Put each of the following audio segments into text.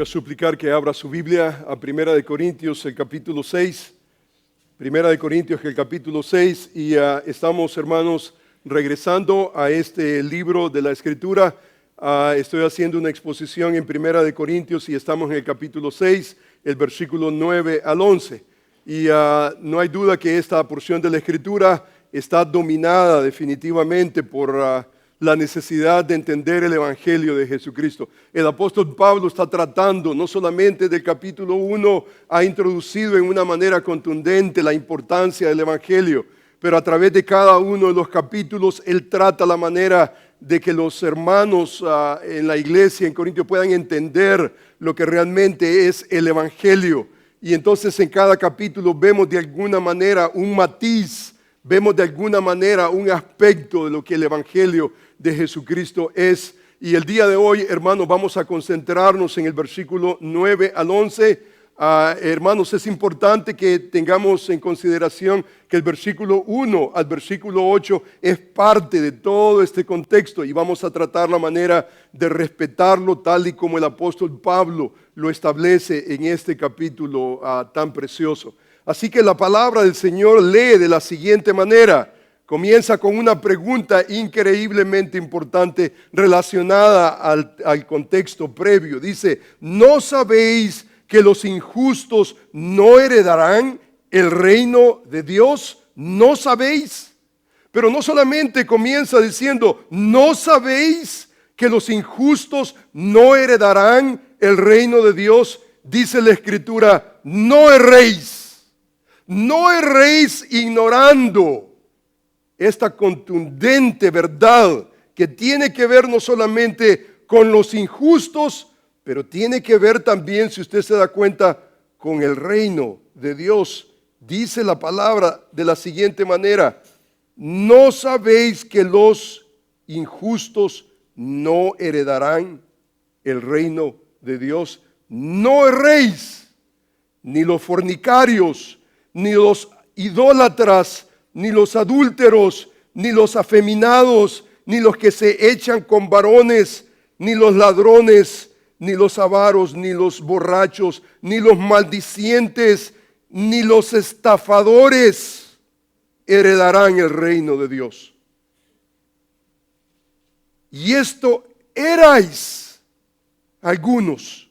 Voy a suplicar que abra su Biblia a Primera de Corintios, el capítulo 6. Primera de Corintios, el capítulo 6. Y estamos, hermanos, regresando a este libro de la Escritura. Estoy haciendo una exposición en Primera de Corintios y estamos en el capítulo 6, el versículo 9 al 11. Y no hay duda que esta porción de la Escritura está dominada definitivamente por la necesidad de entender el Evangelio de Jesucristo. El apóstol Pablo está tratando, no solamente del capítulo 1, ha introducido en una manera contundente la importancia del Evangelio, pero a través de cada uno de los capítulos, él trata la manera de que los hermanos en la iglesia en Corintios puedan entender lo que realmente es el Evangelio. Y entonces en cada capítulo vemos de alguna manera un matiz, vemos de alguna manera un aspecto de lo que el Evangelio de Jesucristo es. Y el día de hoy, hermanos, vamos a concentrarnos en el versículo 9 al 11. Hermanos, es importante que tengamos en consideración que el versículo 1 al versículo 8 es parte de todo este contexto y vamos a tratar la manera de respetarlo tal y como el apóstol Pablo lo establece en este capítulo tan precioso. Así que la palabra del Señor lee de la siguiente manera. Comienza con una pregunta increíblemente importante relacionada al contexto previo. Dice, ¿no sabéis que los injustos no heredarán el reino de Dios? ¿No sabéis? Pero no solamente comienza diciendo, ¿no sabéis que los injustos no heredarán el reino de Dios? Dice la Escritura, no erréis. No erréis ignorando esta contundente verdad que tiene que ver no solamente con los injustos, pero tiene que ver también, si usted se da cuenta, con el reino de Dios. Dice la palabra de la siguiente manera, ¿no sabéis que los injustos no heredarán el reino de Dios? No erréis, ni los fornicarios, ni los idólatras, ni los adúlteros, ni los afeminados, ni los que se echan con varones, ni los ladrones, ni los avaros, ni los borrachos, ni los maldicientes, ni los estafadores heredarán el reino de Dios. Y esto erais algunos,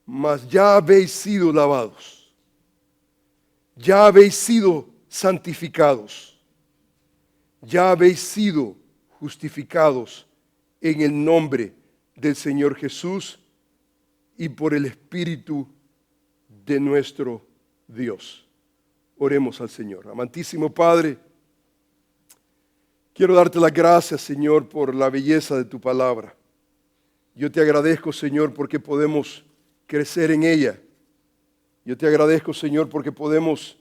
mas ya habéis sido lavados. Ya habéis sido santificados, ya habéis sido justificados en el nombre del Señor Jesús y por el Espíritu de nuestro Dios. Oremos al Señor. Amantísimo Padre, quiero darte las gracias, Señor, por la belleza de tu palabra. Yo te agradezco, Señor, porque podemos crecer en ella. Yo te agradezco, Señor, porque podemos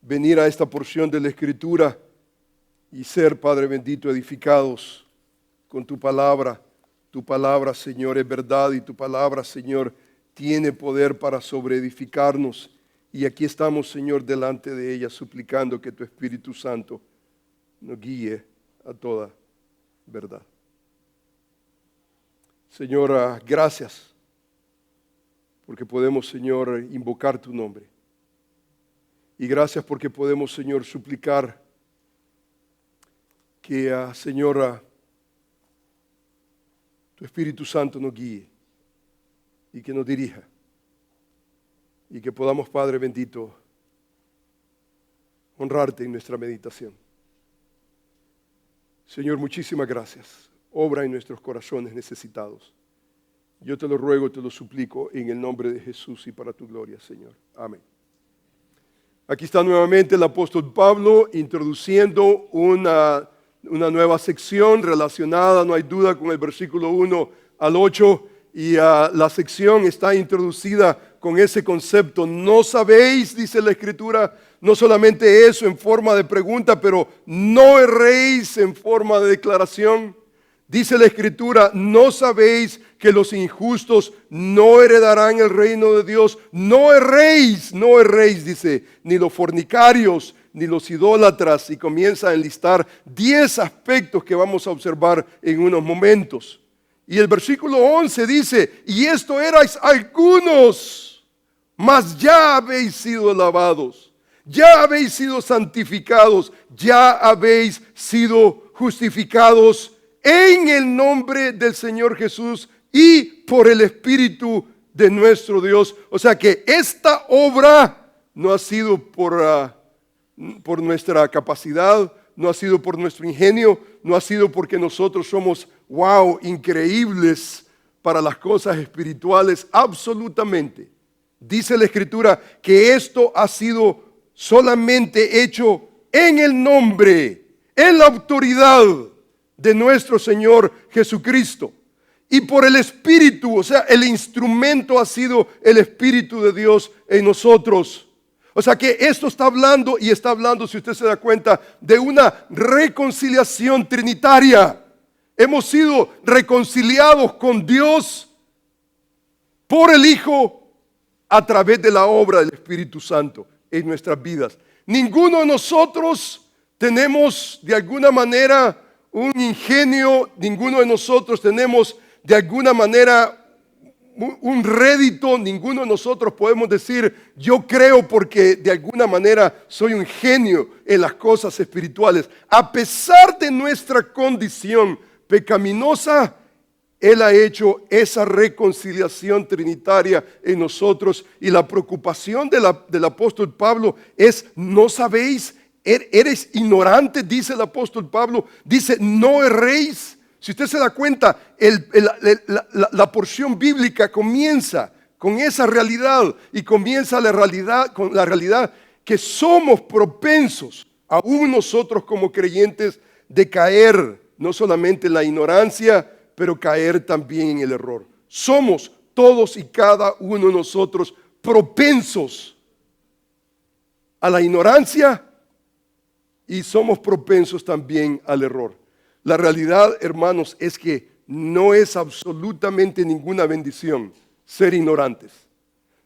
venir a esta porción de la Escritura y ser, Padre bendito, edificados con tu palabra. Tu palabra, Señor, es verdad y tu palabra, Señor, tiene poder para sobreedificarnos. Y aquí estamos, Señor, delante de ella, suplicando que tu Espíritu Santo nos guíe a toda verdad. Señor, gracias. Porque podemos, Señor, invocar tu nombre. Y gracias porque podemos, Señor, suplicar que, Señor, tu Espíritu Santo nos guíe y que nos dirija. Y que podamos, Padre bendito, honrarte en nuestra meditación. Señor, muchísimas gracias. Obra en nuestros corazones necesitados. Yo te lo ruego, te lo suplico en el nombre de Jesús y para tu gloria, Señor. Amén. Aquí está nuevamente el apóstol Pablo introduciendo una nueva sección relacionada, no hay duda, con el versículo 1 al 8. Y la sección está introducida con ese concepto. No sabéis, dice la Escritura, no solamente eso en forma de pregunta, pero no erréis en forma de declaración. Dice la Escritura, ¿no sabéis que los injustos no heredarán el reino de Dios? No erréis, dice, ni los fornicarios, ni los idólatras. Y comienza a enlistar 10 aspectos que vamos a observar en unos momentos. Y el versículo 11 dice, y esto erais algunos, mas ya habéis sido lavados, ya habéis sido santificados, ya habéis sido justificados en el nombre del Señor Jesús y por el Espíritu de nuestro Dios. O sea que esta obra no ha sido por nuestra capacidad, no ha sido por nuestro ingenio, no ha sido porque nosotros somos, wow, increíbles para las cosas espirituales, absolutamente. Dice la Escritura que esto ha sido solamente hecho en el nombre, en la autoridad de nuestro Señor Jesucristo. Y por el Espíritu, o sea, el instrumento ha sido el Espíritu de Dios en nosotros. O sea que esto está hablando, y está hablando, si usted se da cuenta, de una reconciliación trinitaria. Hemos sido reconciliados con Dios por el Hijo a través de la obra del Espíritu Santo en nuestras vidas. Ninguno de nosotros tenemos de alguna manera un ingenio, ninguno de nosotros tenemos de alguna manera un rédito, ninguno de nosotros podemos decir yo creo porque de alguna manera soy un genio en las cosas espirituales. A pesar de nuestra condición pecaminosa, Él ha hecho esa reconciliación trinitaria en nosotros. Y la preocupación del apóstol Pablo es, ¿no sabéis? Eres ignorante, dice el apóstol Pablo, dice no erréis. Si usted se da cuenta, la porción bíblica comienza con esa realidad y comienza con la realidad que somos propensos, aún nosotros como creyentes, de caer no solamente en la ignorancia, pero caer también en el error. Somos todos y cada uno de nosotros propensos a la ignorancia y somos propensos también al error. La realidad, hermanos, es que no es absolutamente ninguna bendición ser ignorantes.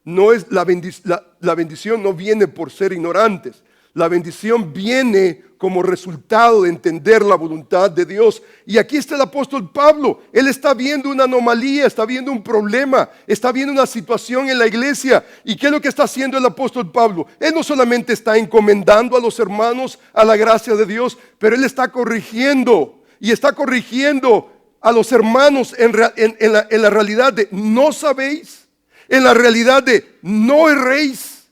No es la bendición no viene por ser ignorantes. La bendición viene como resultado de entender la voluntad de Dios. Y aquí está el apóstol Pablo. Él está viendo una anomalía, está viendo un problema, está viendo una situación en la iglesia. ¿Y qué es lo que está haciendo el apóstol Pablo? Él no solamente está encomendando a los hermanos a la gracia de Dios, pero él está corrigiendo. Y está corrigiendo a los hermanos en la realidad de no sabéis, en la realidad de no erréis.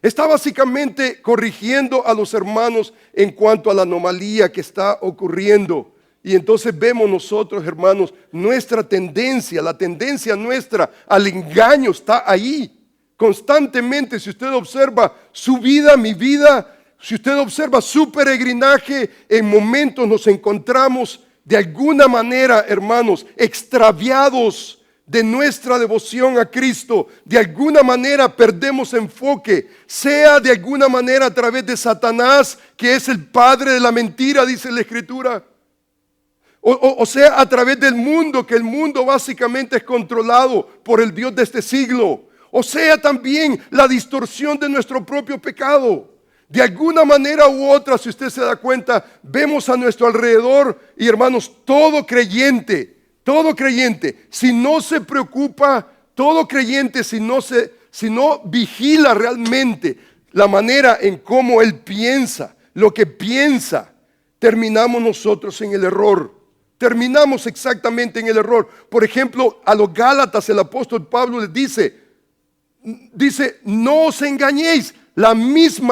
Está básicamente corrigiendo a los hermanos en cuanto a la anomalía que está ocurriendo. Y entonces vemos nosotros, hermanos, nuestra tendencia, la tendencia nuestra al engaño está ahí constantemente. Si usted observa su vida, mi vida, si usted observa su peregrinaje, en momentos nos encontramos de alguna manera, hermanos, extraviados de nuestra devoción a Cristo. De alguna manera perdemos enfoque, sea de alguna manera a través de Satanás, que es el padre de la mentira, dice la Escritura. O sea a través del mundo, que el mundo básicamente es controlado por el Dios de este siglo. O sea también la distorsión de nuestro propio pecado. De alguna manera u otra, si usted se da cuenta, vemos a nuestro alrededor y hermanos, todo creyente, si no se preocupa, todo creyente, si no vigila realmente la manera en cómo él piensa, lo que piensa, terminamos nosotros en el error. Terminamos exactamente en el error. Por ejemplo, a los Gálatas el apóstol Pablo les dice, no os engañéis.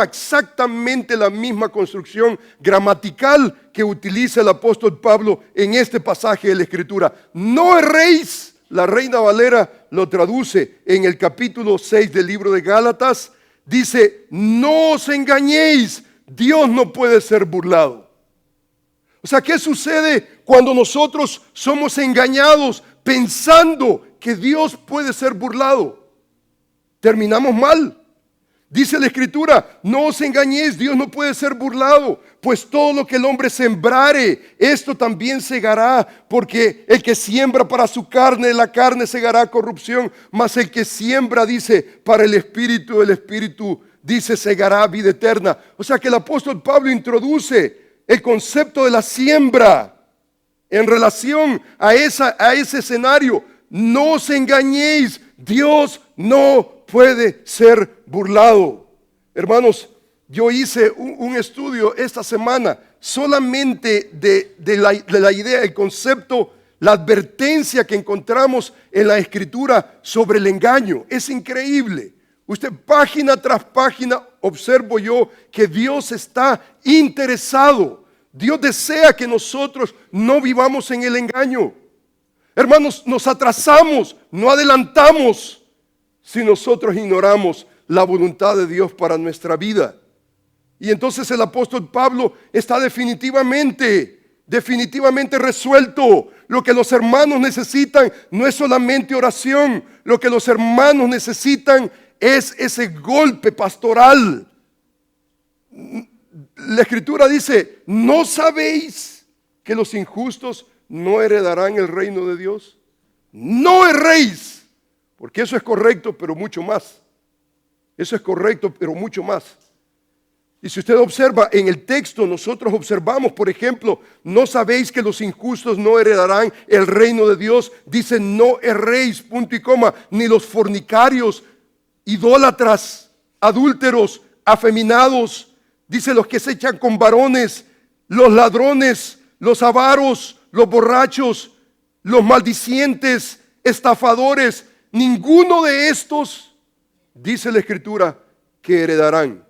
Exactamente la misma construcción gramatical que utiliza el apóstol Pablo en este pasaje de la Escritura. No erréis, la Reina Valera lo traduce en el capítulo 6 del libro de Gálatas. Dice, no os engañéis, Dios no puede ser burlado. O sea, ¿qué sucede cuando nosotros somos engañados pensando que Dios puede ser burlado? Terminamos mal. Dice la Escritura, no os engañéis, Dios no puede ser burlado, pues todo lo que el hombre sembrare, esto también segará, porque el que siembra para su carne, la carne segará corrupción, mas el que siembra, dice, para el Espíritu dice, segará vida eterna. O sea que el apóstol Pablo introduce el concepto de la siembra En relación a ese escenario, no os engañéis, Dios no puede ser burlado. Hermanos, yo hice un estudio esta semana solamente de la idea, el concepto, la advertencia que encontramos en la Escritura sobre el engaño. Es increíble. Usted página tras página observo yo que Dios está interesado. Dios desea que nosotros no vivamos en el engaño. Hermanos, nos atrasamos, no adelantamos si nosotros ignoramos la voluntad de Dios para nuestra vida. Y entonces el apóstol Pablo está definitivamente resuelto. Lo que los hermanos necesitan no es solamente oración. Lo que los hermanos necesitan es ese golpe pastoral. La Escritura dice, ¿no sabéis que los injustos no heredarán el reino de Dios? No erréis, porque eso es correcto, pero mucho más. Eso es correcto, pero mucho más. Y si usted observa en el texto, nosotros observamos, por ejemplo, no sabéis que los injustos no heredarán el reino de Dios. Dice, no erréis, punto y coma, ni los fornicarios, idólatras, adúlteros, afeminados. Dice, los que se echan con varones, los ladrones, los avaros, los borrachos, los maldicientes, estafadores. Ninguno de estos, dice la Escritura, que heredarán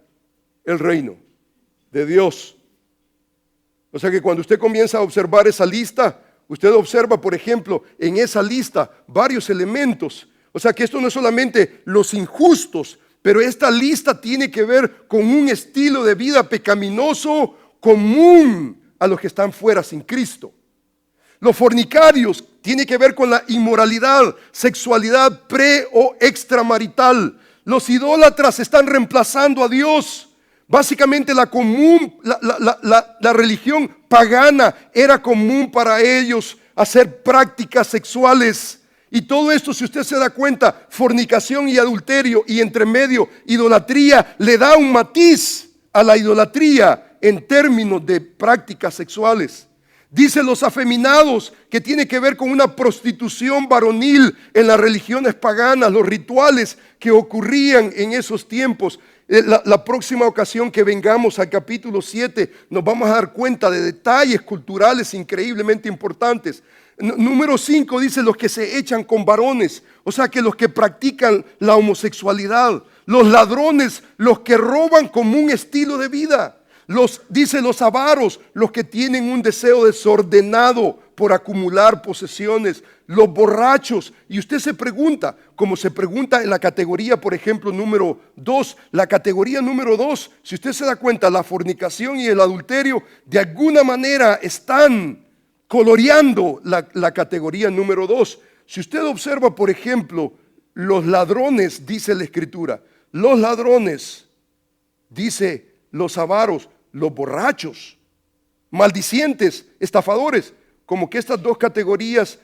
el reino de Dios. O sea que cuando usted comienza a observar esa lista, usted observa, por ejemplo, en esa lista varios elementos. O sea que esto no es solamente los injustos, pero esta lista tiene que ver con un estilo de vida pecaminoso común a los que están fuera sin Cristo. Los fornicarios tiene que ver con la inmoralidad, sexualidad pre o extramarital. Los idólatras están reemplazando a Dios. Básicamente la religión pagana era común para ellos hacer prácticas sexuales. Y todo esto, si usted se da cuenta, fornicación y adulterio y entre medio idolatría, le da un matiz a la idolatría en términos de prácticas sexuales. Dice los afeminados, que tiene que ver con una prostitución varonil en las religiones paganas, los rituales que ocurrían en esos tiempos. La próxima ocasión que vengamos al capítulo 7 nos vamos a dar cuenta de detalles culturales increíblemente importantes. Número 5 dice los que se echan con varones, o sea que los que practican la homosexualidad. Los ladrones, los que roban como un estilo de vida. Dice los avaros, los que tienen un deseo desordenado por acumular posesiones. Los borrachos, y usted se pregunta, como se pregunta en la categoría, por ejemplo, número 2, la categoría número 2, si usted se da cuenta, la fornicación y el adulterio de alguna manera están coloreando la categoría número 2. Si usted observa, por ejemplo, los ladrones, dice la Escritura, los ladrones, dice los avaros, los borrachos, maldicientes, estafadores, como que estas dos categorías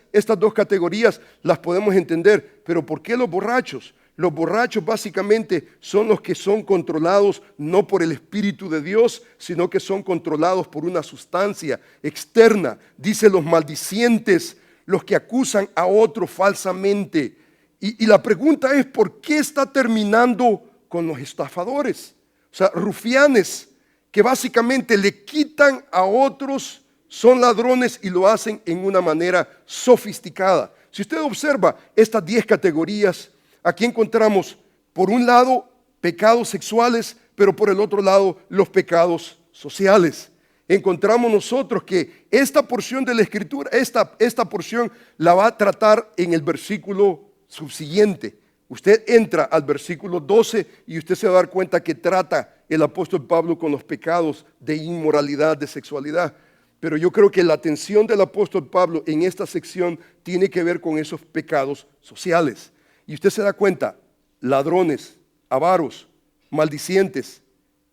las podemos entender. Pero ¿por qué los borrachos? Los borrachos básicamente son los que son controlados no por el Espíritu de Dios, sino que son controlados por una sustancia externa. Dice los maldicientes, los que acusan a otro falsamente. Y la pregunta es, ¿por qué está terminando con los estafadores? O sea, rufianes que básicamente le quitan a otros, son ladrones y lo hacen en una manera sofisticada. Si usted observa estas 10 categorías, aquí encontramos por un lado pecados sexuales, pero por el otro lado los pecados sociales. Encontramos nosotros que esta porción de la Escritura, esta porción la va a tratar en el versículo subsiguiente. Usted entra al versículo 12 y usted se va a dar cuenta que trata el apóstol Pablo con los pecados de inmoralidad, de sexualidad. Pero yo creo que la atención del apóstol Pablo en esta sección tiene que ver con esos pecados sociales. Y usted se da cuenta, ladrones, avaros, maldicientes,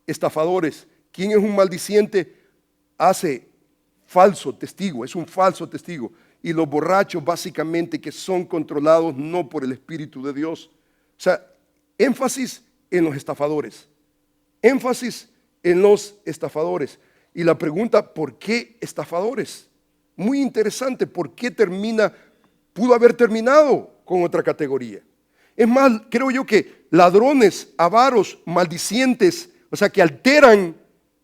estafadores. ¿Quién es un maldiciente? Hace falso testigo, es un falso testigo. Y los borrachos básicamente que son controlados no por el Espíritu de Dios. O sea, énfasis en los estafadores. Énfasis en los estafadores. Y la pregunta, ¿por qué estafadores? muy interesante por qué pudo haber terminado con otra categoría. Es más, creo yo que ladrones, avaros, maldicientes, o sea, que alteran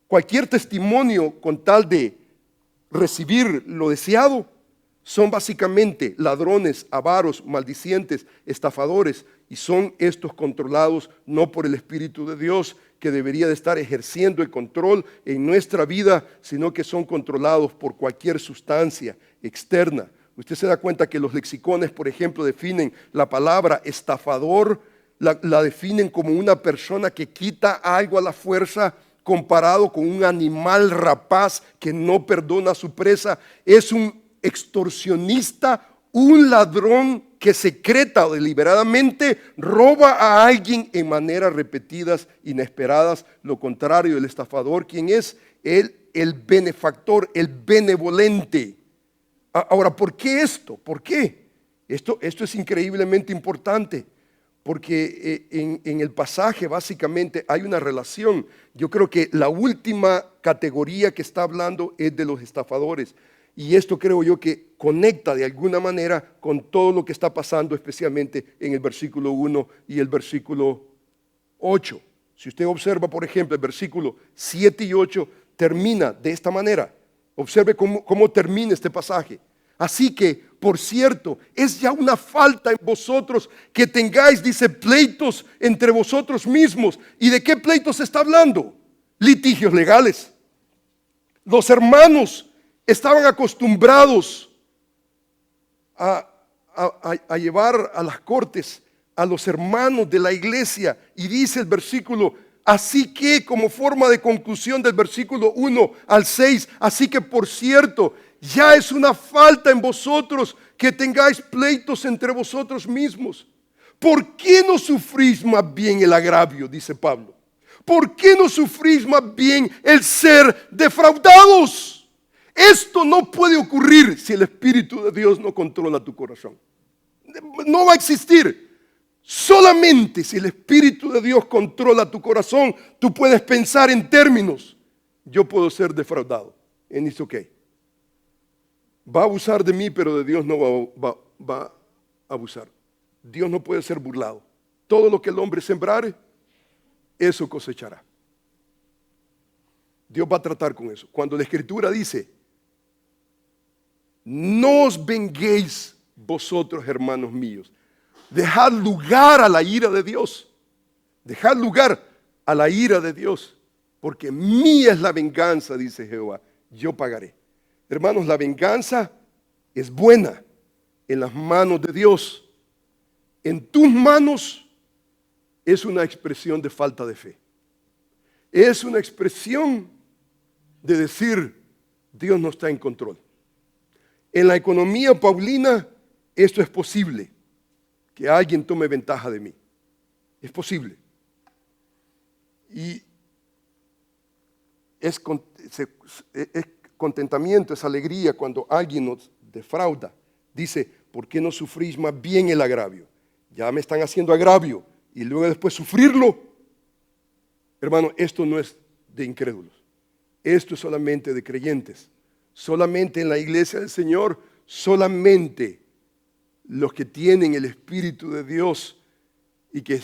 cualquier testimonio con tal de recibir lo deseado, son básicamente ladrones, avaros, maldicientes, estafadores, y son estos controlados no por el Espíritu de Dios, que debería de estar ejerciendo el control en nuestra vida, sino que son controlados por cualquier sustancia externa. Usted se da cuenta que los lexicones, por ejemplo, definen la palabra estafador, la definen como una persona que quita algo a la fuerza, comparado con un animal rapaz que no perdona a su presa. Es un extorsionista, un ladrón que secreta o deliberadamente roba a alguien en maneras repetidas, inesperadas. Lo contrario del estafador, ¿quién es? El benefactor, el benevolente. Ahora, ¿por qué esto? ¿Por qué? Esto es increíblemente importante, porque en el pasaje básicamente hay una relación. Yo creo que la última categoría que está hablando es de los estafadores. Y esto creo yo que conecta de alguna manera con todo lo que está pasando, especialmente en el versículo 1 y el versículo 8. Si usted observa, por ejemplo, el versículo 7 y 8 termina de esta manera. Observe cómo termina este pasaje. Así que, por cierto, es ya una falta en vosotros que tengáis, dice, pleitos entre vosotros mismos. ¿Y de qué pleitos se está hablando? Litigios legales. Los hermanos estaban acostumbrados a llevar a las cortes a los hermanos de la iglesia. Y dice el versículo, así que, como forma de conclusión del versículo 1 al 6, así que por cierto, ya es una falta en vosotros que tengáis pleitos entre vosotros mismos. ¿Por qué no sufrís más bien el agravio? Dice Pablo. ¿Por qué no sufrís más bien el ser defraudados? Esto no puede ocurrir si el Espíritu de Dios no controla tu corazón. No va a existir. Solamente si el Espíritu de Dios controla tu corazón, tú puedes pensar en términos. Yo puedo ser defraudado. And it's okay. Va a abusar de mí, pero de Dios no va a abusar. Dios no puede ser burlado. Todo lo que el hombre sembrare, eso cosechará. Dios va a tratar con eso. Cuando la Escritura dice, no os venguéis vosotros, hermanos míos, dejad lugar a la ira de Dios. Dejad lugar a la ira de Dios, porque mía es la venganza, dice Jehová, yo pagaré. Hermanos, la venganza es buena en las manos de Dios. En tus manos es una expresión de falta de fe. Es una expresión de decir, Dios no está en control. En la economía paulina, esto es posible, que alguien tome ventaja de mí. Es posible. Y es contentamiento, es alegría cuando alguien nos defrauda. Dice, ¿por qué no sufrís más bien el agravio? Ya me están haciendo agravio y luego después sufrirlo. Hermano, esto no es de incrédulos. Esto es solamente de creyentes. Solamente en la iglesia del Señor, solamente los que tienen el Espíritu de Dios y que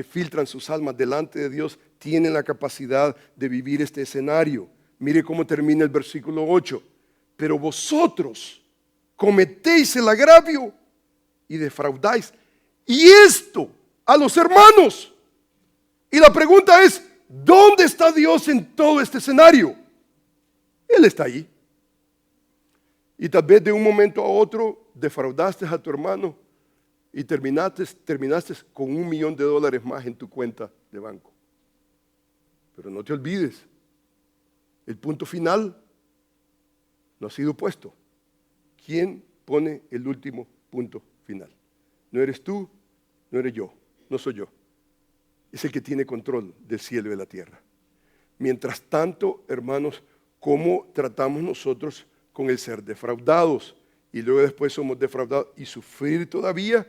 filtran sus almas delante de Dios, tienen la capacidad de vivir este escenario. Mire cómo termina el versículo 8. Pero vosotros cometéis el agravio y defraudáis. Y esto a los hermanos. Y la pregunta es, ¿dónde está Dios en todo este escenario? Él está ahí. Y tal vez de un momento a otro defraudaste a tu hermano y terminaste con $1 millón más en tu cuenta de banco. Pero no te olvides, el punto final no ha sido puesto. ¿Quién pone el último punto final? No eres tú, no eres yo, no soy yo. Es el que tiene control del cielo y de la tierra. Mientras tanto, hermanos, ¿cómo tratamos nosotros con el ser defraudados? Y luego después somos defraudados y sufrir todavía.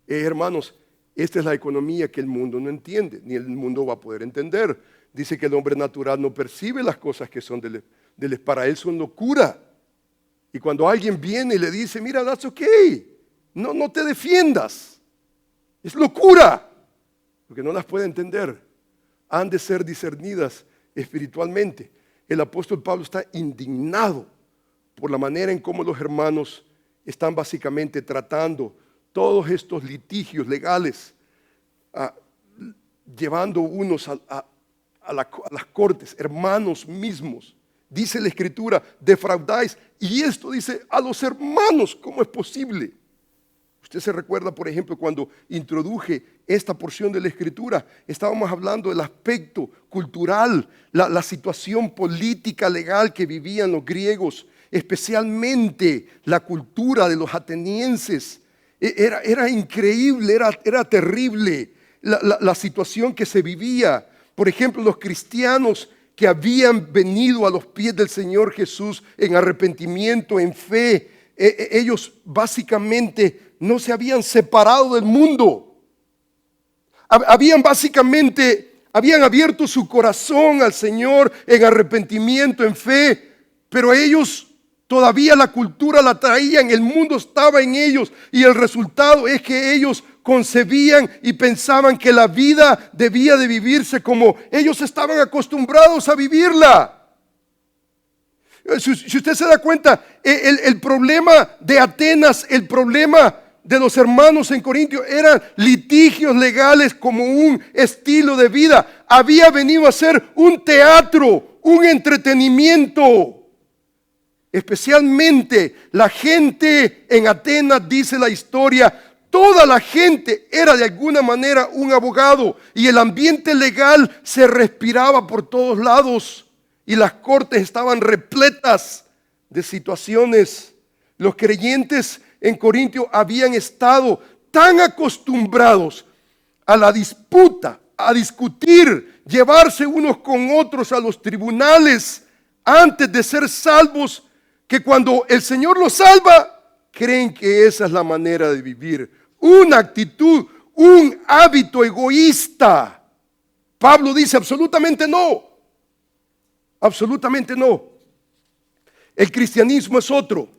Hermanos, esta es la economía que el mundo no entiende, ni el mundo va a poder entender. Dice que el hombre natural no percibe las cosas que son para él son locura. Y cuando alguien viene y le dice, mira, that's okay, no te defiendas, es locura, porque no las puede entender, han de ser discernidas espiritualmente. El apóstol Pablo está indignado por la manera en cómo los hermanos están básicamente tratando todos estos litigios legales, llevando unos a las cortes, hermanos mismos. Dice la Escritura, defraudáis. Y esto dice a los hermanos, ¿cómo es posible? Usted se recuerda, por ejemplo, cuando introduje esta porción de la Escritura, estábamos hablando del aspecto cultural, la situación política, legal que vivían los griegos, especialmente la cultura de los atenienses. Era increíble, era terrible la situación que se vivía. Por ejemplo, los cristianos que habían venido a los pies del Señor Jesús en arrepentimiento, en fe, ellos básicamente no se habían separado del mundo. Habían abierto su corazón al Señor en arrepentimiento, en fe, pero ellos todavía la cultura la traían, el mundo estaba en ellos, y el resultado es que ellos concebían y pensaban que la vida debía de vivirse como ellos estaban acostumbrados a vivirla. Si usted se da cuenta, el problema de Atenas, el problema de los hermanos en Corintio eran litigios legales como un estilo de vida. Había venido a ser un teatro, un entretenimiento. Especialmente la gente en Atenas, dice la historia, toda la gente era de alguna manera un abogado y el ambiente legal se respiraba por todos lados y las cortes estaban repletas de situaciones. Los creyentes en Corintio habían estado tan acostumbrados a la disputa, a discutir, llevarse unos con otros a los tribunales antes de ser salvos, que cuando el Señor los salva, creen que esa es la manera de vivir. Una actitud, un hábito egoísta. Pablo dice absolutamente no. Absolutamente no. El cristianismo es otro.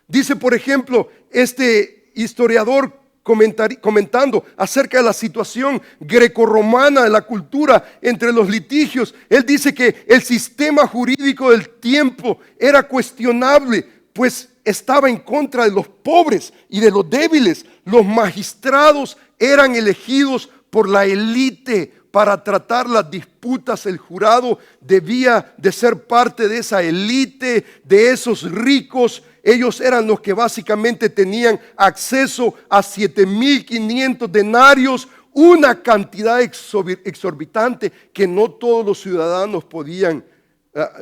Dice, por ejemplo, este historiador comentando acerca de la situación grecorromana de la cultura entre los litigios, él dice que el sistema jurídico del tiempo era cuestionable, pues estaba en contra de los pobres y de los débiles. Los magistrados eran elegidos por la élite para tratar las disputas. El jurado debía de ser parte de esa élite, de esos ricos. Ellos eran los que básicamente tenían acceso a 7,500 denarios, una cantidad exorbitante que no todos los ciudadanos podían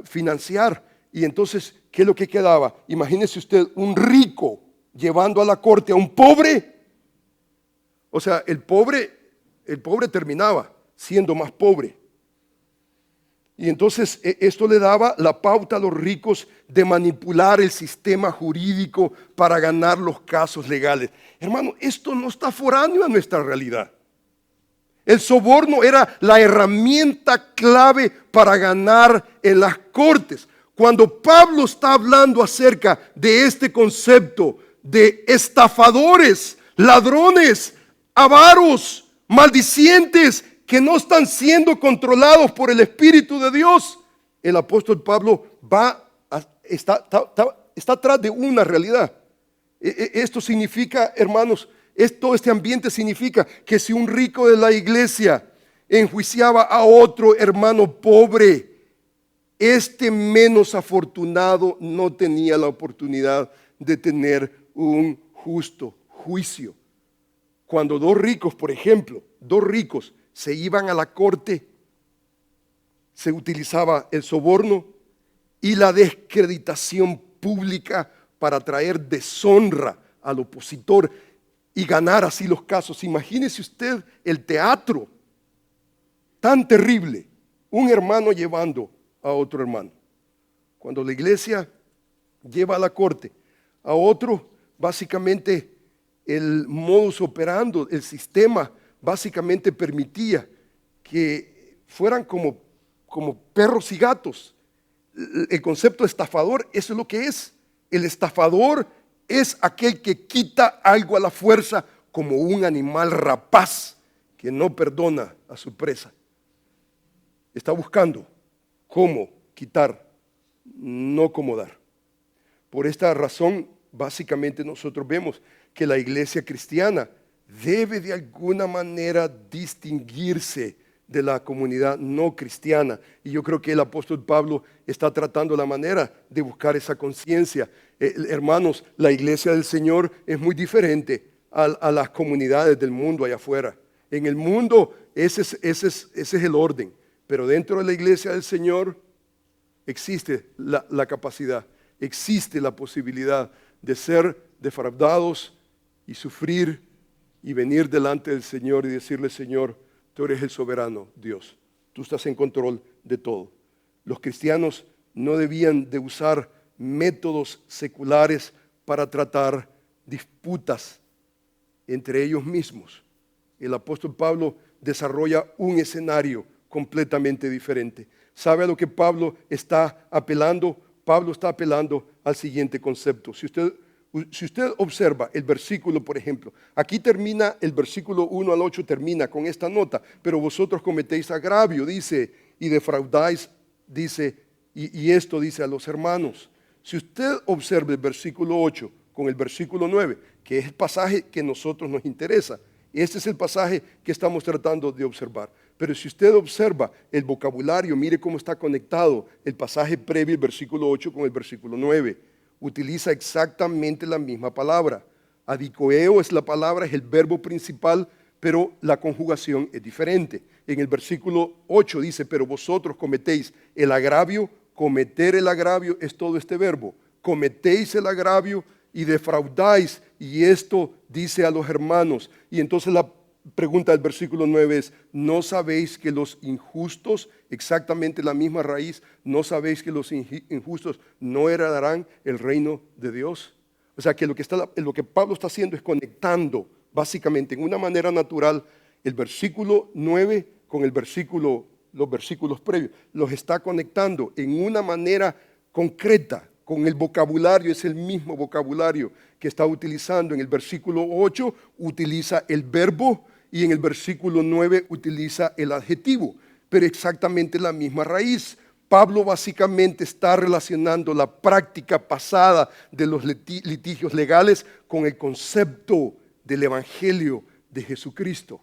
financiar. Y entonces, ¿qué es lo que quedaba? Imagínese usted un rico llevando a la corte a un pobre. O sea, el pobre terminaba siendo más pobre. Y entonces esto le daba la pauta a los ricos de manipular el sistema jurídico para ganar los casos legales. Hermano, esto no está foráneo a nuestra realidad. El soborno era la herramienta clave para ganar en las cortes. Cuando Pablo está hablando acerca de este concepto de estafadores, ladrones, avaros, maldicientes, que no están siendo controlados por el Espíritu de Dios, el apóstol Pablo está atrás de una realidad. Esto significa, hermanos, todo este ambiente significa que si un rico de la iglesia enjuiciaba a otro hermano pobre, este menos afortunado no tenía la oportunidad de tener un justo juicio. Cuando dos ricos, por ejemplo, se iban a la corte, se utilizaba el soborno y la descreditación pública para traer deshonra al opositor y ganar así los casos. Imagínese usted el teatro tan terrible, un hermano llevando a otro hermano. Cuando la iglesia lleva a la corte a otro, básicamente el modus operandi, el sistema básicamente permitía que fueran como perros y gatos. El concepto de estafador, eso es lo que es. El estafador es aquel que quita algo a la fuerza, como un animal rapaz que no perdona a su presa. Está buscando cómo quitar, no cómo dar. Por esta razón, básicamente nosotros vemos que la iglesia cristiana debe de alguna manera distinguirse de la comunidad no cristiana. Y yo creo que el apóstol Pablo está tratando la manera de buscar esa conciencia. Hermanos, la iglesia del Señor es muy diferente a las comunidades del mundo allá afuera. En el mundo ese es el orden, pero dentro de la iglesia del Señor existe la capacidad, existe la posibilidad de ser defraudados y sufrir y venir delante del Señor y decirle: Señor, tú eres el soberano Dios, tú estás en control de todo. Los cristianos no debían de usar métodos seculares para tratar disputas entre ellos mismos. El apóstol Pablo desarrolla un escenario completamente diferente. ¿Sabe a lo que Pablo está apelando? Pablo está apelando al siguiente concepto. Si usted observa el versículo, por ejemplo, aquí termina el versículo 1 al 8, termina con esta nota: pero vosotros cometéis agravio, dice, y defraudáis, dice, y esto dice a los hermanos. Si usted observa el versículo 8 con el versículo 9, que es el pasaje que a nosotros nos interesa, este es el pasaje que estamos tratando de observar. Pero si usted observa el vocabulario, mire cómo está conectado el pasaje previo, el versículo 8 con el versículo 9. Utiliza exactamente la misma palabra. Adicoeo es la palabra, es el verbo principal, pero la conjugación es diferente. En el versículo 8 dice: pero vosotros cometéis el agravio. Cometer el agravio es todo este verbo. Cometéis el agravio y defraudáis, y esto dice a los hermanos. Y entonces la pregunta del versículo 9 es: ¿no sabéis que los injustos, exactamente la misma raíz, no sabéis que los injustos no heredarán el reino de Dios? O sea que lo que Pablo está haciendo es conectando básicamente en una manera natural el versículo 9 con los versículos previos. Los está conectando en una manera concreta, con el vocabulario, es el mismo vocabulario que está utilizando. En el versículo 8 utiliza el verbo y en el versículo 9 utiliza el adjetivo, pero exactamente la misma raíz. Pablo básicamente está relacionando la práctica pasada de los litigios legales con el concepto del evangelio de Jesucristo.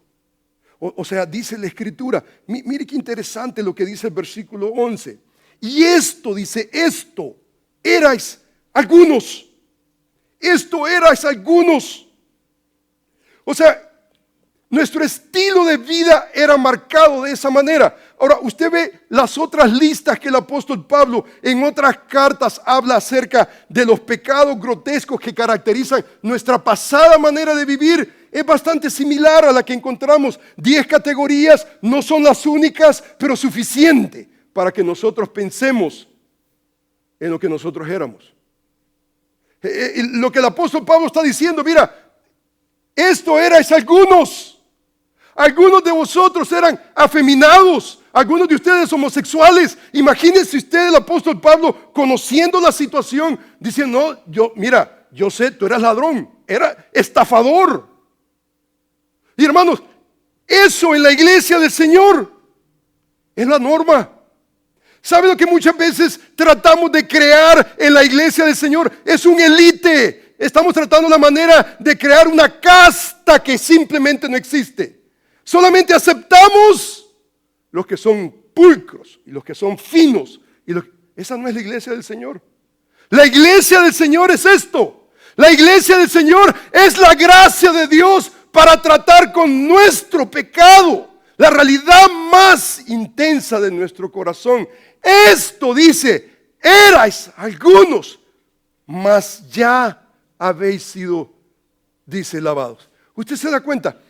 O sea, dice la Escritura, mire qué interesante lo que dice el versículo 11. Y esto, dice, esto erais algunos. Esto erais algunos. O sea, nuestro estilo de vida era marcado de esa manera. Ahora, usted ve las otras listas que el apóstol Pablo en otras cartas habla acerca de los pecados grotescos que caracterizan nuestra pasada manera de vivir. Es bastante similar a la que encontramos. 10 categorías, no son las únicas, pero suficiente para que nosotros pensemos en lo que nosotros éramos. Lo que el apóstol Pablo está diciendo: mira, esto erais algunos. Algunos de vosotros eran afeminados, algunos de ustedes homosexuales. Imagínense usted el apóstol Pablo conociendo la situación, diciendo: no, yo sé, tú eras ladrón, era estafador. Y hermanos, eso en la iglesia del Señor es la norma. ¿Sabe lo que muchas veces tratamos de crear en la iglesia del Señor? Es un élite. Estamos tratando la manera de crear una casta que simplemente no existe. Solamente aceptamos los que son pulcros y los que son finos. Esa no es la iglesia del Señor. La iglesia del Señor es esto. La iglesia del Señor es la gracia de Dios para tratar con nuestro pecado, la realidad más intensa de nuestro corazón. Esto dice: erais algunos, mas ya habéis sido, dice, lavados. Usted se da cuenta,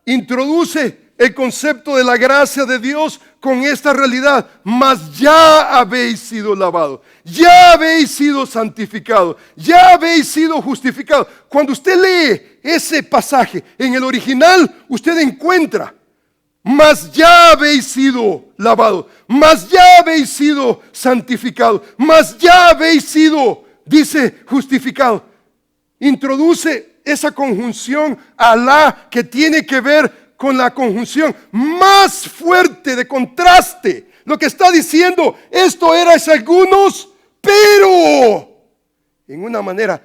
introduce el concepto de la gracia de Dios con esta realidad: mas ya habéis sido lavados, ya habéis sido santificados, ya habéis sido justificados. Cuando usted lee ese pasaje en el original, usted encuentra: mas ya habéis sido lavados, mas ya habéis sido santificados, mas ya habéis sido, dice justificado. Introduce esa conjunción Alá que tiene que ver con la conjunción más fuerte de contraste. Lo que está diciendo, esto erais algunos, pero en una manera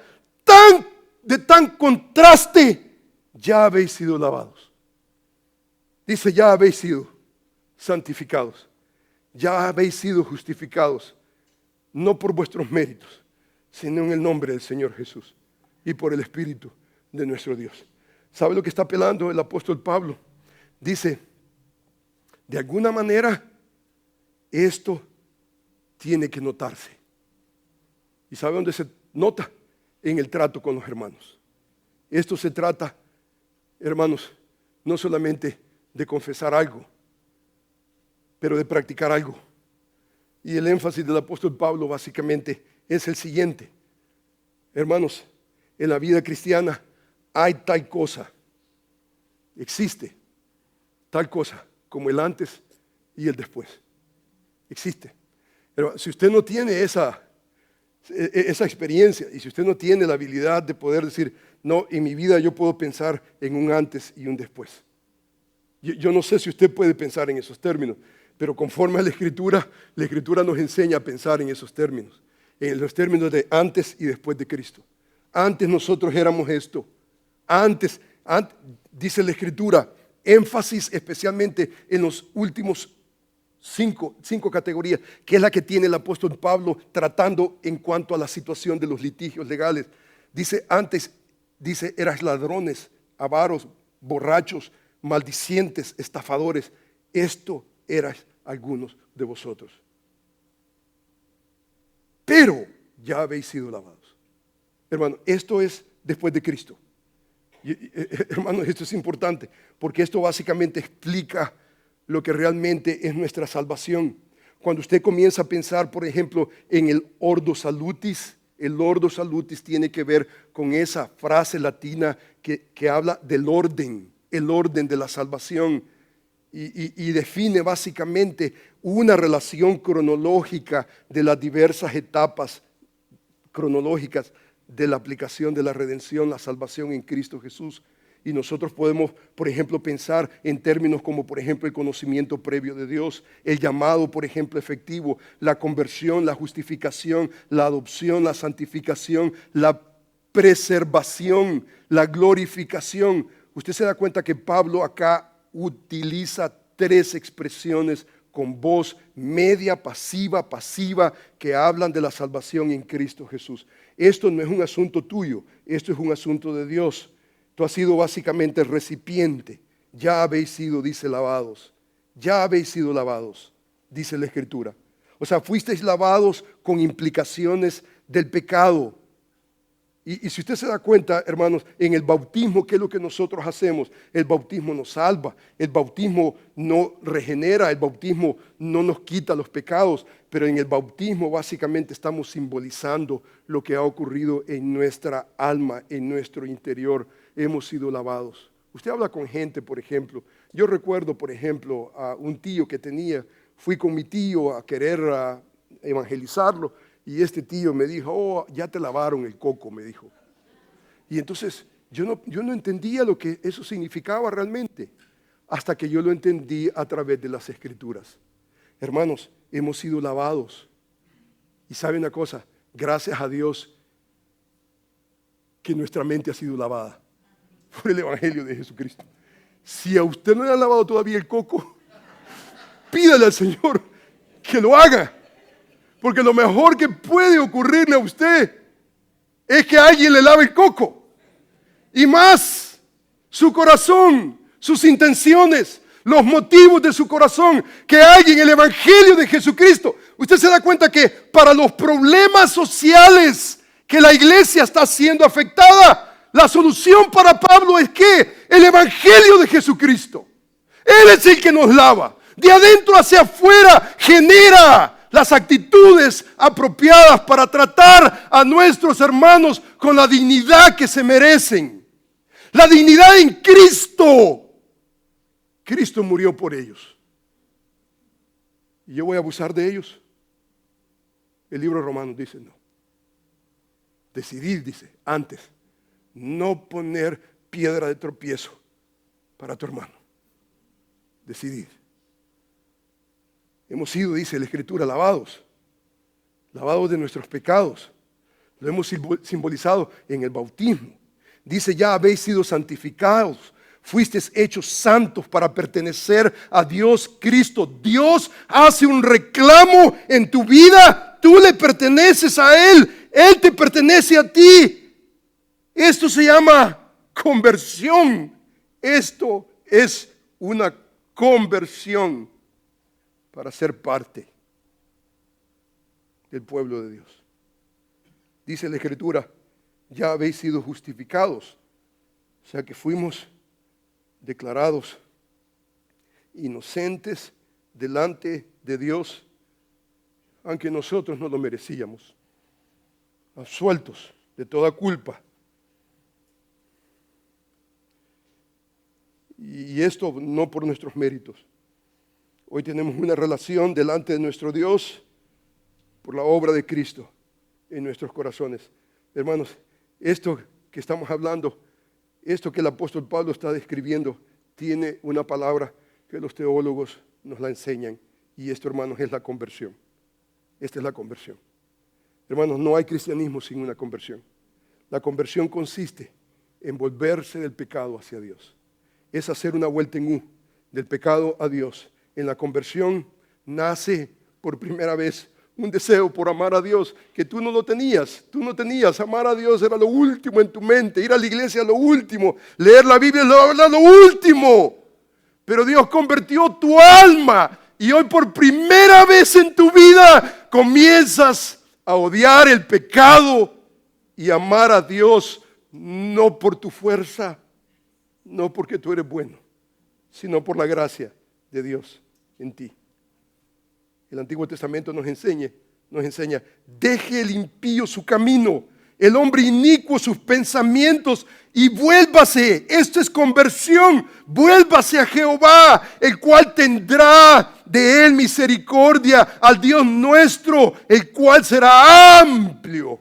de tan contraste, ya habéis sido lavados. Dice, ya habéis sido santificados, ya habéis sido justificados, no por vuestros méritos, sino en el nombre del Señor Jesús y por el Espíritu de nuestro Dios. ¿Sabe lo que está apelando el apóstol Pablo? Dice, de alguna manera, esto tiene que notarse. ¿Y sabe dónde se nota? En el trato con los hermanos. Esto se trata, hermanos, no solamente de confesar algo, pero de practicar algo. Y el énfasis del apóstol Pablo básicamente es el siguiente. Hermanos, en la vida cristiana hay tal cosa, existe tal cosa como el antes y el después. Existe. Pero si usted no tiene esa experiencia y si usted no tiene la habilidad de poder decir, no, en mi vida yo puedo pensar en un antes y un después. Yo no sé si usted puede pensar en esos términos, pero conforme a la Escritura nos enseña a pensar en esos términos, en los términos de antes y después de Cristo. Antes nosotros éramos esto. Antes, dice la Escritura, énfasis especialmente en los últimos cinco categorías, que es la que tiene el apóstol Pablo tratando en cuanto a la situación de los litigios legales. Dice, antes, eras ladrones, avaros, borrachos, maldicientes, estafadores. Esto eras algunos de vosotros. Pero ya habéis sido lavados. Hermano, esto es después de Cristo. Hermano, esto es importante, porque esto básicamente explica lo que realmente es nuestra salvación. Cuando usted comienza a pensar, por ejemplo, en el ordo salutis tiene que ver con esa frase latina que habla del orden, el orden de la salvación, y define básicamente una relación cronológica de las diversas etapas cronológicas de la aplicación de la redención, la salvación en Cristo Jesús. Y nosotros podemos, por ejemplo, pensar en términos como, por ejemplo, el conocimiento previo de Dios, el llamado, por ejemplo, efectivo, la conversión, la justificación, la adopción, la santificación, la preservación, la glorificación. Usted se da cuenta que Pablo acá utiliza 3 expresiones con voz media, pasiva, que hablan de la salvación en Cristo Jesús. Esto no es un asunto tuyo, esto es un asunto de Dios. Tú has sido básicamente el recipiente. Ya habéis sido, dice, lavados. Ya habéis sido lavados, dice la Escritura. O sea, fuisteis lavados con implicaciones del pecado. Y si usted se da cuenta, hermanos, en el bautismo, ¿qué es lo que nosotros hacemos? El bautismo nos salva, el bautismo no regenera, el bautismo no nos quita los pecados, pero en el bautismo básicamente estamos simbolizando lo que ha ocurrido en nuestra alma, en nuestro interior. Hemos sido lavados. Usted habla con gente, por ejemplo. Yo recuerdo, por ejemplo, a un tío que tenía, fui con mi tío a querer evangelizarlo. Y este tío me dijo, oh, ya te lavaron el coco, me dijo. Y entonces yo no entendía lo que eso significaba realmente, hasta que yo lo entendí a través de las Escrituras. Hermanos, hemos sido lavados. Y sabe una cosa, gracias a Dios que nuestra mente ha sido lavada por el Evangelio de Jesucristo. Si a usted no le ha lavado todavía el coco, pídale al Señor que lo haga. Porque lo mejor que puede ocurrirle a usted es que alguien le lave el coco. Y más, su corazón, sus intenciones, los motivos de su corazón, que alguien, el Evangelio de Jesucristo. Usted se da cuenta que para los problemas sociales que la iglesia está siendo afectada, la solución para Pablo es que el Evangelio de Jesucristo. Él es el que nos lava. De adentro hacia afuera genera las actitudes apropiadas para tratar a nuestros hermanos con la dignidad que se merecen. La dignidad en Cristo. Cristo murió por ellos. ¿Y yo voy a abusar de ellos? El libro de Romanos dice no. Decidid, dice, antes, no poner piedra de tropiezo para tu hermano. Decidid. Hemos sido, dice la Escritura, lavados de nuestros pecados. Lo hemos simbolizado en el bautismo. Dice, ya habéis sido santificados, fuisteis hechos santos para pertenecer a Dios Cristo. Dios hace un reclamo en tu vida, tú le perteneces a Él, Él te pertenece a ti. Esto se llama conversión. Esto es una conversión para ser parte del pueblo de Dios. Dice la Escritura, ya habéis sido justificados. O sea que fuimos declarados inocentes delante de Dios, aunque nosotros no lo merecíamos. Absueltos de toda culpa. Y esto no por nuestros méritos. Hoy tenemos una relación delante de nuestro Dios por la obra de Cristo en nuestros corazones. Hermanos, esto que estamos hablando, esto que el apóstol Pablo está describiendo, tiene una palabra que los teólogos nos la enseñan. Y esto, hermanos, es la conversión. Esta es la conversión. Hermanos, no hay cristianismo sin una conversión. La conversión consiste en volverse del pecado hacia Dios. Es hacer una vuelta en U, del pecado a Dios. En la conversión nace por primera vez un deseo por amar a Dios que tú no lo tenías. Tú no tenías. Amar a Dios era lo último en tu mente. Ir a la iglesia era lo último. Leer la Biblia era lo último. Pero Dios convirtió tu alma. Y hoy por primera vez en tu vida comienzas a odiar el pecado y amar a Dios no por tu fuerza, no porque tú eres bueno, sino por la gracia de Dios en ti. El Antiguo Testamento nos enseña, deje el impío su camino, el hombre inicuo sus pensamientos y vuélvase. Esto es conversión. Vuélvase a Jehová, el cual tendrá de él misericordia, al Dios nuestro, el cual será amplio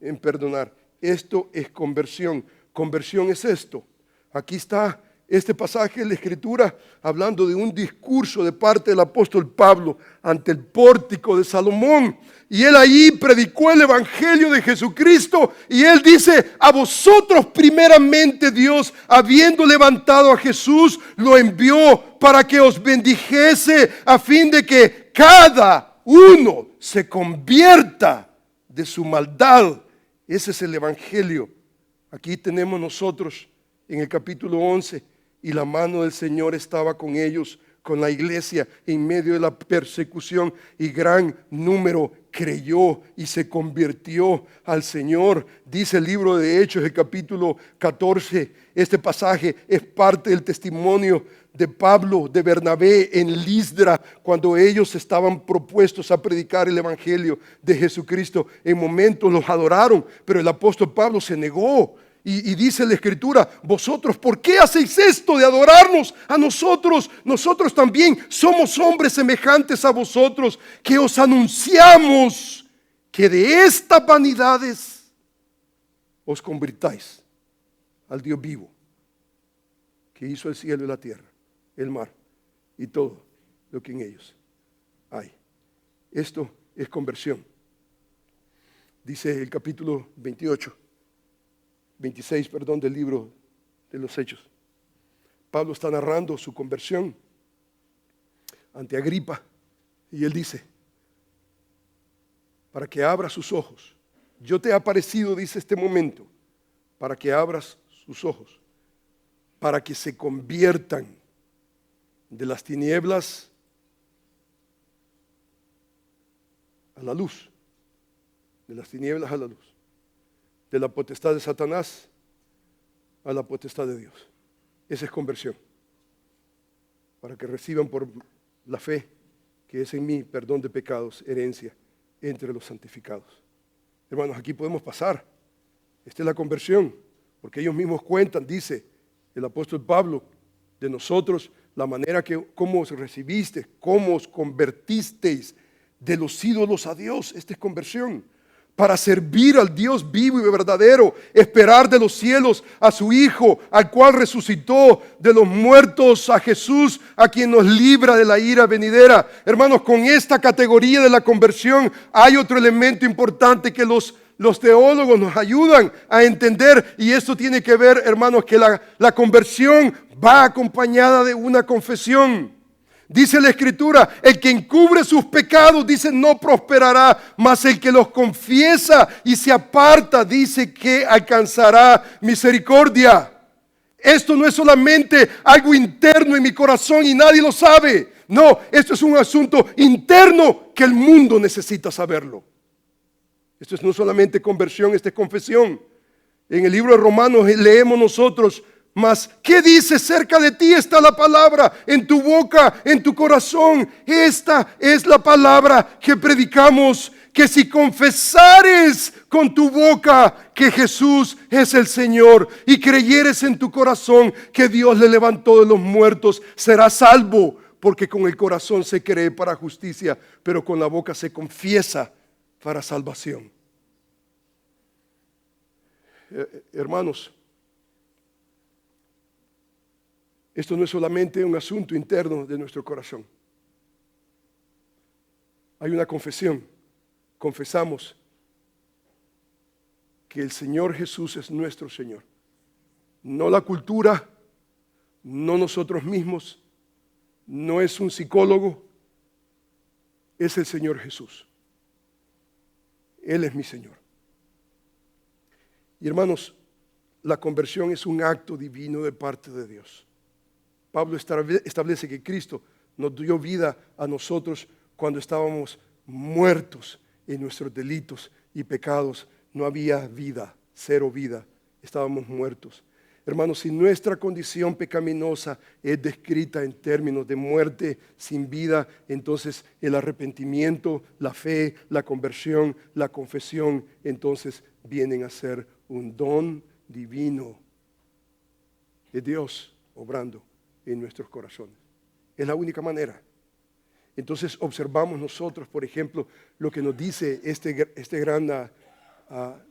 en perdonar. Esto es conversión. Conversión es esto. Aquí está este pasaje de la Escritura hablando de un discurso de parte del apóstol Pablo ante el pórtico de Salomón. Y él ahí predicó el evangelio de Jesucristo. Y él dice, a vosotros primeramente Dios, habiendo levantado a Jesús, lo envió para que os bendijese a fin de que cada uno se convierta de su maldad. Ese es el evangelio. Aquí tenemos nosotros en el capítulo 11, y la mano del Señor estaba con ellos, con la iglesia, en medio de la persecución, y gran número creyó y se convirtió al Señor. Dice el libro de Hechos, el capítulo 14, este pasaje es parte del testimonio de Pablo, de Bernabé en Listra, cuando ellos estaban propuestos a predicar el evangelio de Jesucristo. En momentos los adoraron, pero el apóstol Pablo se negó. Y dice la Escritura, vosotros, ¿por qué hacéis esto de adorarnos a nosotros? Nosotros también somos hombres semejantes a vosotros, que os anunciamos que de estas vanidades os convirtáis al Dios vivo, que hizo el cielo y la tierra, el mar y todo lo que en ellos hay. Esto es conversión. Dice el capítulo 26 del libro de los Hechos. Pablo está narrando su conversión ante Agripa y él dice, para que abra sus ojos. Yo te he aparecido, dice este momento, para que abras sus ojos, para que se conviertan de las tinieblas a la luz, de las tinieblas a la luz, de la potestad de Satanás a la potestad de Dios. Esa es conversión. Para que reciban por la fe que es en mí perdón de pecados, herencia entre los santificados. Hermanos, aquí podemos pasar. Esta es la conversión, porque ellos mismos cuentan, dice el apóstol Pablo, de nosotros, la manera que, cómo os recibiste, cómo os convertisteis de los ídolos a Dios. Esta es conversión. para servir al Dios vivo y verdadero, esperar de los cielos a su Hijo, al cual resucitó de los muertos, a Jesús, a quien nos libra de la ira venidera. Hermanos, con esta categoría de la conversión hay otro elemento importante que los teólogos nos ayudan a entender, y esto tiene que ver, hermanos, que la conversión va acompañada de una confesión. Dice la Escritura, el que encubre sus pecados, dice, no prosperará, mas el que los confiesa y se aparta, dice que alcanzará misericordia. Esto no es solamente algo interno en mi corazón y nadie lo sabe. No, esto es un asunto interno que el mundo necesita saberlo. Esto es no solamente conversión, esto es confesión. En el libro de Romanos leemos nosotros, mas ¿qué dice? Cerca de ti está la palabra, en tu boca, en tu corazón. Esta es la palabra que predicamos, que si confesares con tu boca que Jesús es el Señor y creyeres en tu corazón que Dios le levantó de los muertos, serás salvo, porque con el corazón se cree para justicia, pero con la boca se confiesa para salvación. Hermanos, esto no es solamente un asunto interno de nuestro corazón. Hay una confesión. Confesamos que el Señor Jesús es nuestro Señor. No la cultura, no nosotros mismos, no es un psicólogo, es el Señor Jesús. Él es mi Señor. Y hermanos, la conversión es un acto divino de parte de Dios. Pablo establece que Cristo nos dio vida a nosotros cuando estábamos muertos en nuestros delitos y pecados. No había vida, cero vida, estábamos muertos. Hermanos, si nuestra condición pecaminosa es descrita en términos de muerte sin vida, entonces el arrepentimiento, la fe, la conversión, la confesión, entonces vienen a ser un don divino de Dios obrando en nuestros corazones. Es la única manera. Entonces observamos nosotros, por ejemplo, lo que nos dice este gran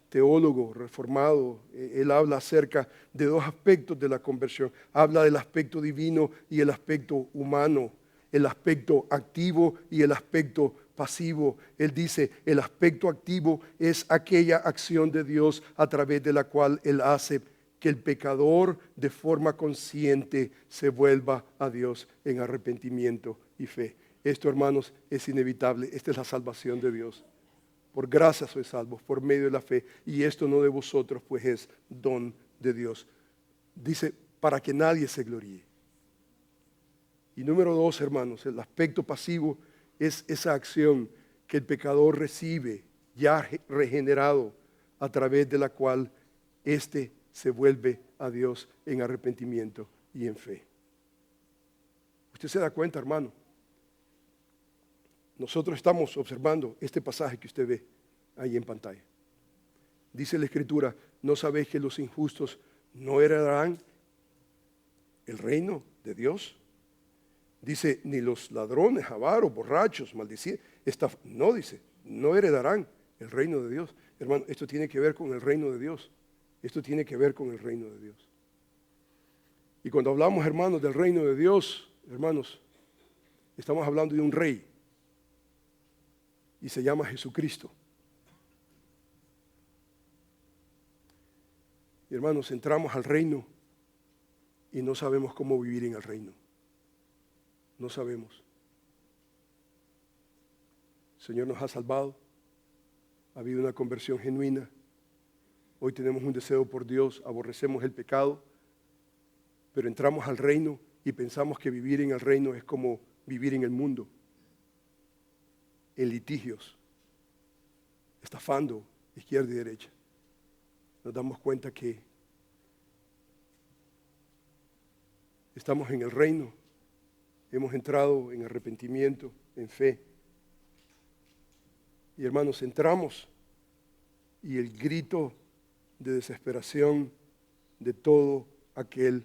teólogo reformado. Él habla acerca de dos aspectos de la conversión. Habla del aspecto divino y el aspecto humano, el aspecto activo y el aspecto pasivo. Él dice, el aspecto activo es aquella acción de Dios a través de la cual Él hace que el pecador de forma consciente se vuelva a Dios en arrepentimiento y fe. Esto, hermanos, es inevitable. Esta es la salvación de Dios. Por gracia sois salvos, por medio de la fe. Y esto no de vosotros, pues es don de Dios. Dice, para que nadie se gloríe. Y número dos, hermanos, el aspecto pasivo es esa acción que el pecador recibe, ya regenerado, a través de la cual éste se vuelve a Dios en arrepentimiento y en fe. Usted se da cuenta, hermano. Nosotros estamos observando este pasaje que usted ve ahí en pantalla. Dice la Escritura, ¿no sabéis que los injustos no heredarán el reino de Dios? Dice, ni los ladrones, avaros, borrachos, maldicientes. No, dice, no heredarán el reino de Dios. Hermano, esto tiene que ver con el reino de Dios. Esto tiene que ver con el reino de Dios. Y cuando hablamos, hermanos, del reino de Dios, hermanos, estamos hablando de un rey. Y se llama Jesucristo. Y hermanos, entramos al reino y no sabemos cómo vivir en el reino. No sabemos. El Señor nos ha salvado. Ha habido una conversión genuina. Hoy tenemos un deseo por Dios, aborrecemos el pecado, pero entramos al reino y pensamos que vivir en el reino es como vivir en el mundo, en litigios, estafando izquierda y derecha. Nos damos cuenta que estamos en el reino, hemos entrado en arrepentimiento, en fe. Y hermanos, entramos y el grito de desesperación de todo aquel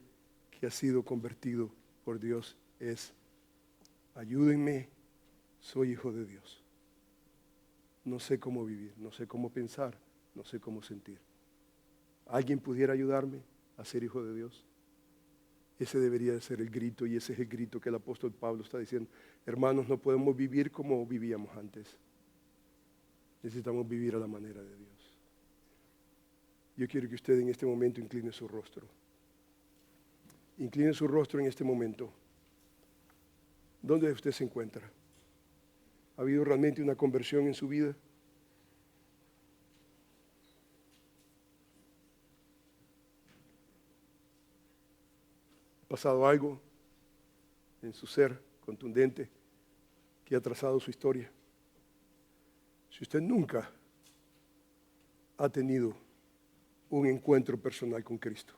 que ha sido convertido por Dios es: ayúdenme, soy hijo de Dios. no sé cómo vivir, no sé cómo pensar, no sé cómo sentir. ¿Alguien pudiera ayudarme a ser hijo de Dios? Ese debería de ser el grito, y ese es el grito que el apóstol Pablo está diciendo. Hermanos, no podemos vivir como vivíamos antes. Necesitamos vivir a la manera de Dios. Yo quiero que usted en este momento incline su rostro. Incline su rostro en este momento. ¿Dónde usted se encuentra? ¿Ha habido realmente una conversión en su vida? ¿Ha pasado algo en su ser contundente que ha trazado su historia? Si usted nunca ha tenido un encuentro personal con Cristo,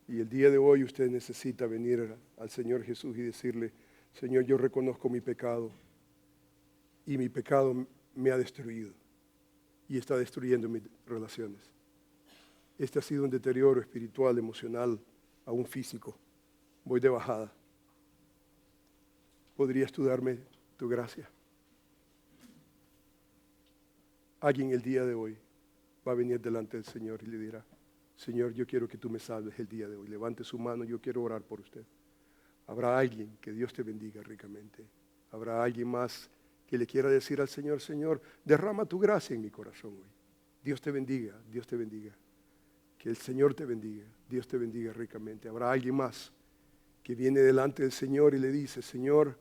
y el día de hoy usted necesita venir al Señor Jesús y decirle: Señor, yo reconozco mi pecado, y mi pecado me ha destruido y está destruyendo mis relaciones. Este ha sido un deterioro espiritual, emocional, aún físico. Voy de bajada. ¿Podrías tú darme tu gracia? Alguien el día de hoy va a venir delante del Señor y le dirá: Señor, yo quiero que tú me salves el día de hoy. Levante su mano, yo quiero orar por usted. Habrá alguien, que Dios te bendiga ricamente. Habrá alguien más que le quiera decir al Señor: Señor, derrama tu gracia en mi corazón hoy. Dios te bendiga, Dios te bendiga. Que el Señor te bendiga, Dios te bendiga ricamente. Habrá alguien más que viene delante del Señor y le dice: Señor,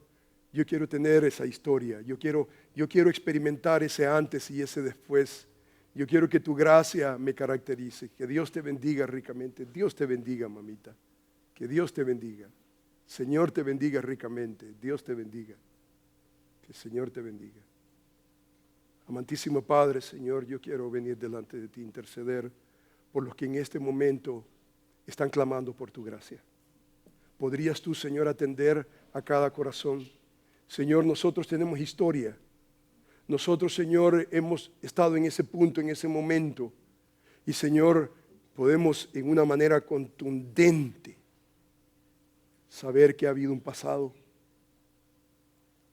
yo quiero tener esa historia, yo quiero experimentar ese antes y ese después. Yo quiero que tu gracia me caracterice. Que Dios te bendiga ricamente. Dios te bendiga, mamita. Que Dios te bendiga. Señor te bendiga ricamente. Dios te bendiga. Que el Señor te bendiga. Amantísimo Padre, Señor, yo quiero venir delante de ti, interceder por los que en este momento están clamando por tu gracia. ¿Podrías tú, Señor, atender a cada corazón? Señor, nosotros tenemos historia. Nosotros, Señor, hemos estado en ese punto, en ese momento. Y, Señor, podemos en una manera contundente saber que ha habido un pasado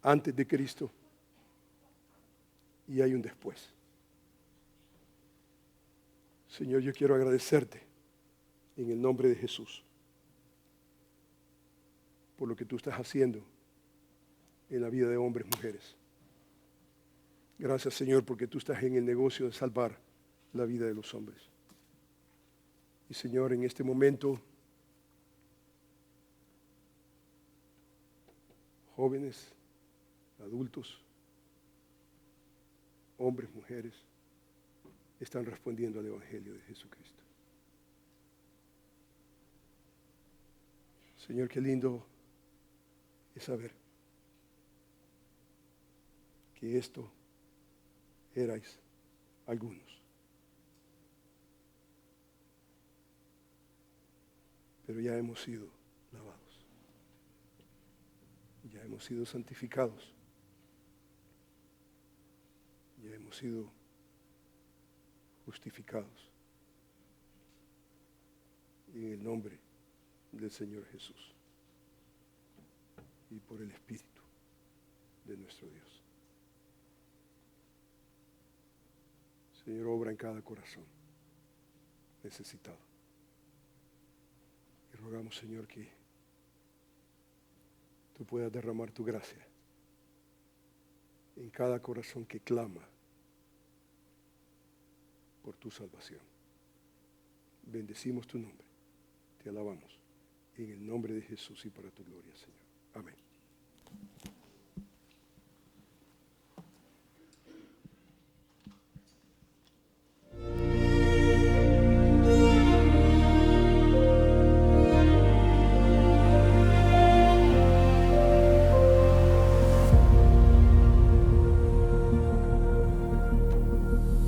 antes de Cristo y hay un después. Señor, yo quiero agradecerte en el nombre de Jesús por lo que tú estás haciendo en la vida de hombres y mujeres. Gracias, Señor, porque tú estás en el negocio de salvar la vida de los hombres. Y, Señor, en este momento, jóvenes, adultos, hombres, mujeres, están respondiendo al Evangelio de Jesucristo. Señor, qué lindo es saber que esto erais algunos. Pero ya hemos sido lavados. Ya hemos sido santificados. Ya hemos sido justificados. En el nombre del Señor Jesús. Y por el Espíritu de nuestro Dios. Señor, obra en cada corazón necesitado. Y rogamos, Señor, que tú puedas derramar tu gracia en cada corazón que clama por tu salvación. Bendecimos tu nombre, te alabamos, en el nombre de Jesús y para tu gloria, Señor. Amén.